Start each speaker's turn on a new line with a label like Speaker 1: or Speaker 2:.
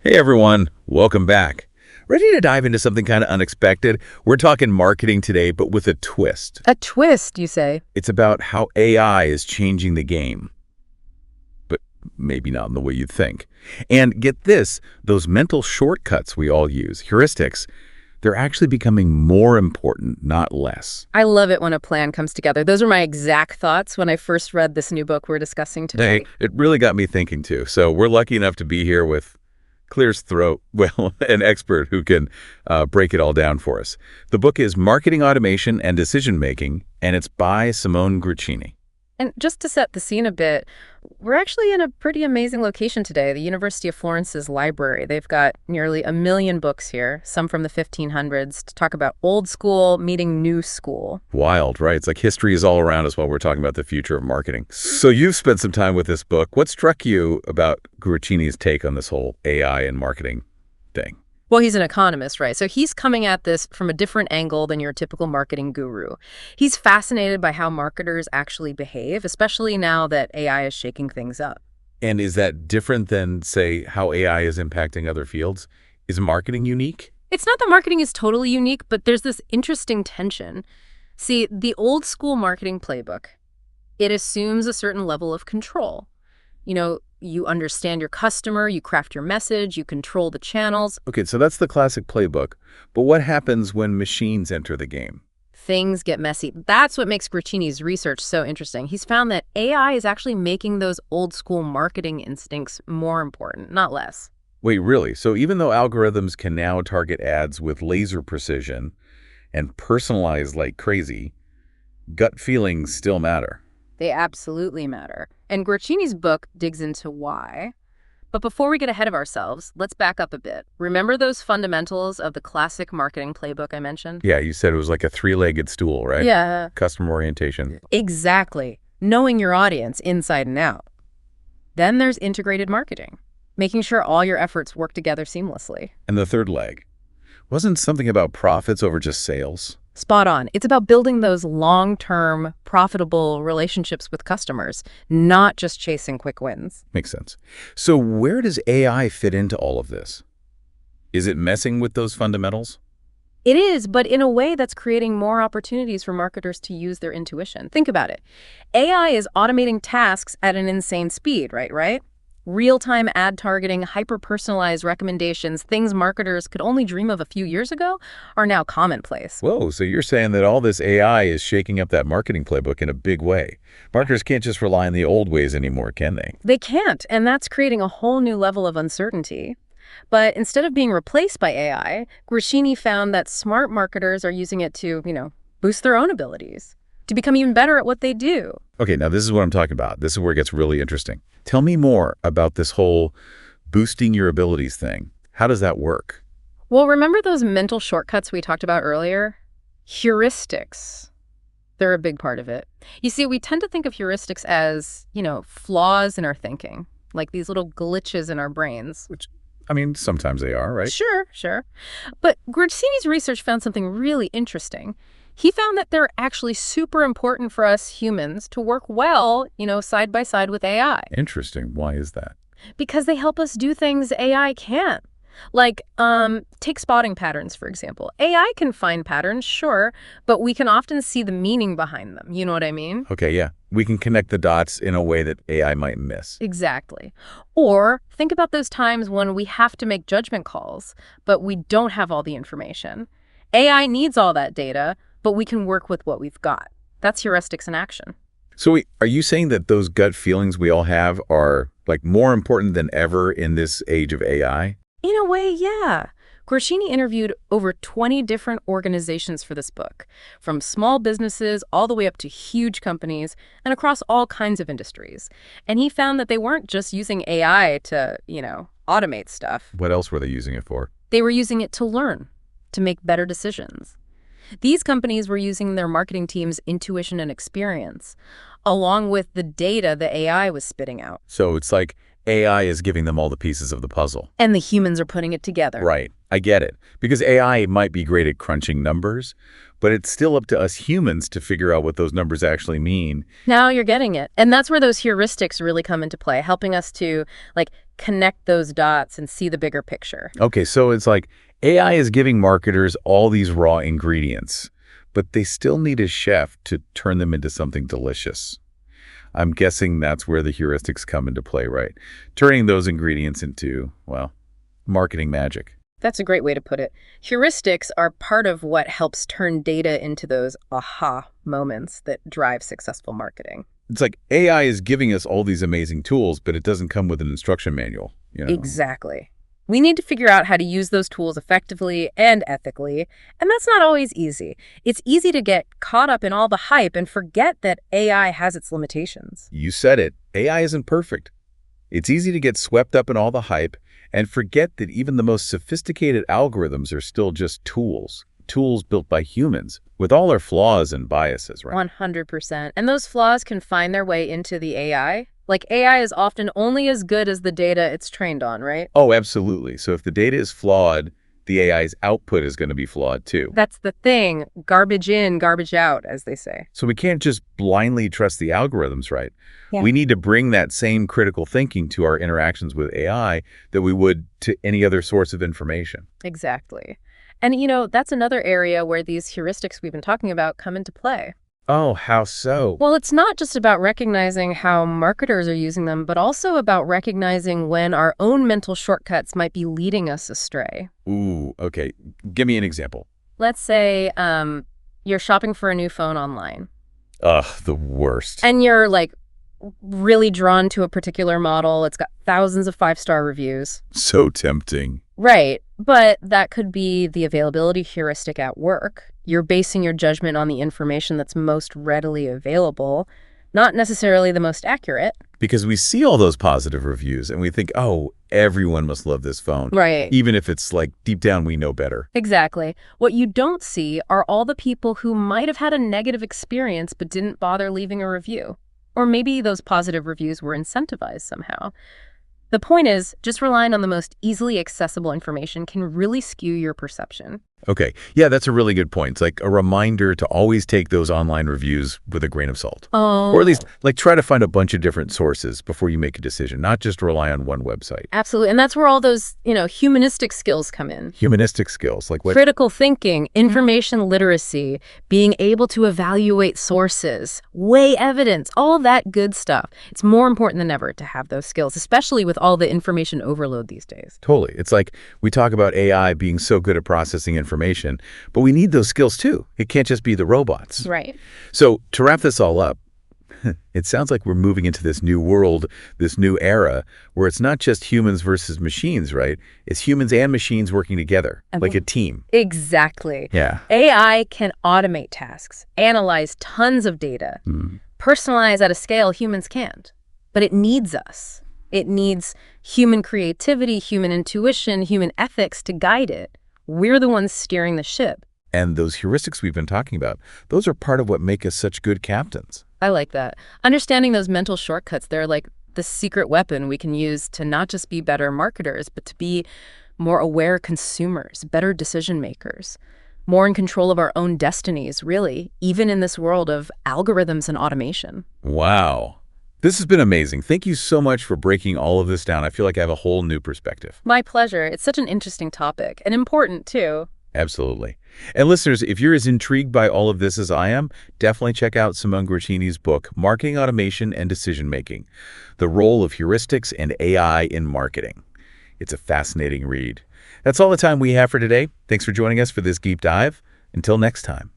Speaker 1: Hey everyone, welcome back. Ready to dive into something kind of unexpected? We're talking marketing today, but with a twist.
Speaker 2: A twist, you say?
Speaker 1: It's about how AI is changing the game, but maybe not in the way you think. And get this, those mental shortcuts we all use, heuristics, they're actually becoming more important, not less.
Speaker 2: I love it when a plan comes together. Those are my exact thoughts when I first read this new book we're discussing today.
Speaker 1: Hey, it really got me thinking too. So we're lucky enough to be here with clear's throat, well, an expert who can break it all down for us. The book is Marketing Automation and Decision Making, and it's by Simone Guercini.
Speaker 2: And just to set the scene a bit, we're actually in a pretty amazing location today, the University of Florence's library. They've got nearly 1 million books here, some from the 1500s, to talk about old school meeting new school.
Speaker 1: Wild, right? It's like history is all around us while we're talking about the future of marketing. So you've spent some time with this book. What struck you about Guercini's take on this whole AI and marketing thing?
Speaker 2: Well, he's an economist, right? So he's coming at this from a different angle than your typical marketing guru. He's fascinated by how marketers actually behave, especially now that AI is shaking things up.
Speaker 1: And is that different than, say, how AI is impacting other fields? Is marketing unique?
Speaker 2: It's not that marketing is totally unique, but there's this interesting tension. See, the old school marketing playbook, it assumes a certain level of control. You understand your customer, you craft your message, you control the channels.
Speaker 1: Okay, so that's the classic playbook. But what happens when machines enter the game?
Speaker 2: Things get messy. That's what makes Guercini's research so interesting. He's found that AI is actually making those old school marketing instincts more important, not less.
Speaker 1: Wait, really? So even though algorithms can now target ads with laser precision and personalize like crazy, gut feelings still matter.
Speaker 2: They absolutely matter. And Guercini's book digs into why. But before we get ahead of ourselves, let's back up a bit. Remember those fundamentals of the classic marketing playbook I mentioned?
Speaker 1: Yeah, you said it was like a three-legged stool, right?
Speaker 2: Yeah.
Speaker 1: Customer orientation.
Speaker 2: Exactly. Knowing your audience inside and out. Then there's integrated marketing, making sure all your efforts work together seamlessly.
Speaker 1: And the third leg. Wasn't something about profits over just sales?
Speaker 2: Spot on. It's about building those long-term, profitable relationships with customers, not just chasing quick wins.
Speaker 1: Makes sense. So where does AI fit into all of this? Is it messing with those fundamentals?
Speaker 2: It is, but in a way that's creating more opportunities for marketers to use their intuition. Think about it. AI is automating tasks at an insane speed, right? Real-time ad targeting, hyper-personalized recommendations, things marketers could only dream of a few years ago, are now commonplace.
Speaker 1: Whoa, so you're saying that all this AI is shaking up that marketing playbook in a big way. Marketers can't just rely on the old ways anymore, can they?
Speaker 2: They can't, and that's creating a whole new level of uncertainty. But instead of being replaced by AI, Guercini found that smart marketers are using it to, boost their own abilities, to become even better at what they do.
Speaker 1: Okay, now this is what I'm talking about. This is where it gets really interesting. Tell me more about this whole boosting your abilities thing. How does that work?
Speaker 2: Well, remember those mental shortcuts we talked about earlier? Heuristics. They're a big part of it. You see, we tend to think of heuristics as, flaws in our thinking, like these little glitches in our brains.
Speaker 1: Which, sometimes they are, right?
Speaker 2: Sure. But Guercini's research found something really interesting. He found that they're actually super important for us humans to work well, side by side with AI.
Speaker 1: Interesting. Why is that?
Speaker 2: Because they help us do things AI can't. Like, take spotting patterns, for example. AI can find patterns, sure, but we can often see the meaning behind them. You know what I mean?
Speaker 1: Okay, yeah. We can connect the dots in a way that AI might miss.
Speaker 2: Exactly. Or think about those times when we have to make judgment calls, but we don't have all the information. AI needs all that data, but we can work with what we've got. That's heuristics in action.
Speaker 1: So are you saying that those gut feelings we all have are more important than ever in this age of AI?
Speaker 2: In a way, yeah. Guercini interviewed over 20 different organizations for this book, from small businesses all the way up to huge companies and across all kinds of industries. And he found that they weren't just using AI to, automate stuff.
Speaker 1: What else were they using it for?
Speaker 2: They were using it to learn, to make better decisions. These companies were using their marketing team's intuition and experience, along with the data the AI was spitting out.
Speaker 1: So it's like AI is giving them all the pieces of the puzzle.
Speaker 2: And the humans are putting it together.
Speaker 1: Right. I get it. Because AI might be great at crunching numbers, but it's still up to us humans to figure out what those numbers actually mean.
Speaker 2: Now you're getting it. And that's where those heuristics really come into play, helping us to connect those dots and see the bigger picture.
Speaker 1: Okay, so it's like AI is giving marketers all these raw ingredients, but they still need a chef to turn them into something delicious. I'm guessing that's where the heuristics come into play, right? Turning those ingredients into, well, marketing magic.
Speaker 2: That's a great way to put it. Heuristics are part of what helps turn data into those aha moments that drive successful marketing.
Speaker 1: It's like AI is giving us all these amazing tools, but it doesn't come with an instruction manual.
Speaker 2: Exactly. We need to figure out how to use those tools effectively and ethically, and that's not always easy. It's easy to get caught up in all the hype and forget that AI has its limitations.
Speaker 1: You said it. AI isn't perfect. It's easy to get swept up in all the hype and forget that even the most sophisticated algorithms are still just tools built by humans with all their flaws and biases, right?
Speaker 2: 100%. And those flaws can find their way into the AI. AI is often only as good as the data it's trained on, right?
Speaker 1: Oh, absolutely. So if the data is flawed, the AI's output is going to be flawed too.
Speaker 2: That's the thing. Garbage in, garbage out, as they say.
Speaker 1: So we can't just blindly trust the algorithms, right?
Speaker 2: Yeah.
Speaker 1: We need to bring that same critical thinking to our interactions with AI that we would to any other source of information.
Speaker 2: Exactly. And, that's another area where these heuristics we've been talking about come into play.
Speaker 1: Oh, how so?
Speaker 2: Well, it's not just about recognizing how marketers are using them, but also about recognizing when our own mental shortcuts might be leading us astray.
Speaker 1: Ooh, okay. Give me an example.
Speaker 2: Let's say you're shopping for a new phone online.
Speaker 1: Ugh, the worst.
Speaker 2: And you're really drawn to a particular model. It's got thousands of 5-star reviews.
Speaker 1: So tempting.
Speaker 2: Right. But that could be the availability heuristic at work. You're basing your judgment on the information that's most readily available, not necessarily the most accurate.
Speaker 1: Because we see all those positive reviews and we think, oh, everyone must love this phone.
Speaker 2: Right.
Speaker 1: Even if it's deep down we know better.
Speaker 2: Exactly. What you don't see are all the people who might have had a negative experience but didn't bother leaving a review. Or maybe those positive reviews were incentivized somehow. The point is, just relying on the most easily accessible information can really skew your perception.
Speaker 1: Okay. Yeah, that's a really good point. It's like a reminder to always take those online reviews with a grain of salt.
Speaker 2: Oh.
Speaker 1: Or at least try to find a bunch of different sources before you make a decision, not just rely on one website.
Speaker 2: Absolutely. And that's where all those, humanistic skills come in.
Speaker 1: Humanistic skills, like what?
Speaker 2: Critical thinking, information literacy, being able to evaluate sources, weigh evidence, all that good stuff. It's more important than ever to have those skills, especially with all the information overload these days.
Speaker 1: Totally. It's like we talk about AI being so good at processing information, but we need those skills too. It can't just be the robots.
Speaker 2: Right.
Speaker 1: So to wrap this all up, it sounds like we're moving into this new world, this new era, where it's not just humans versus machines, right? It's humans and machines working together, like a team.
Speaker 2: Exactly.
Speaker 1: Yeah.
Speaker 2: AI can automate tasks, analyze tons of data, personalize at a scale humans can't. But it needs us. It needs human creativity, human intuition, human ethics to guide it. We're the ones steering the ship.
Speaker 1: And those heuristics we've been talking about, those are part of what make us such good captains.
Speaker 2: I like that. Understanding those mental shortcuts, they're like the secret weapon we can use to not just be better marketers, but to be more aware consumers, better decision makers, more in control of our own destinies, really, even in this world of algorithms and automation.
Speaker 1: Wow. This has been amazing. Thank you so much for breaking all of this down. I feel like I have a whole new perspective.
Speaker 2: My pleasure. It's such an interesting topic, and important, too.
Speaker 1: Absolutely. And listeners, if you're as intrigued by all of this as I am, definitely check out Simone Guercini's book, Marketing Automation and Decision Making: The Role of Heuristics and AI in Marketing. It's a fascinating read. That's all the time we have for today. Thanks for joining us for this deep dive. Until next time.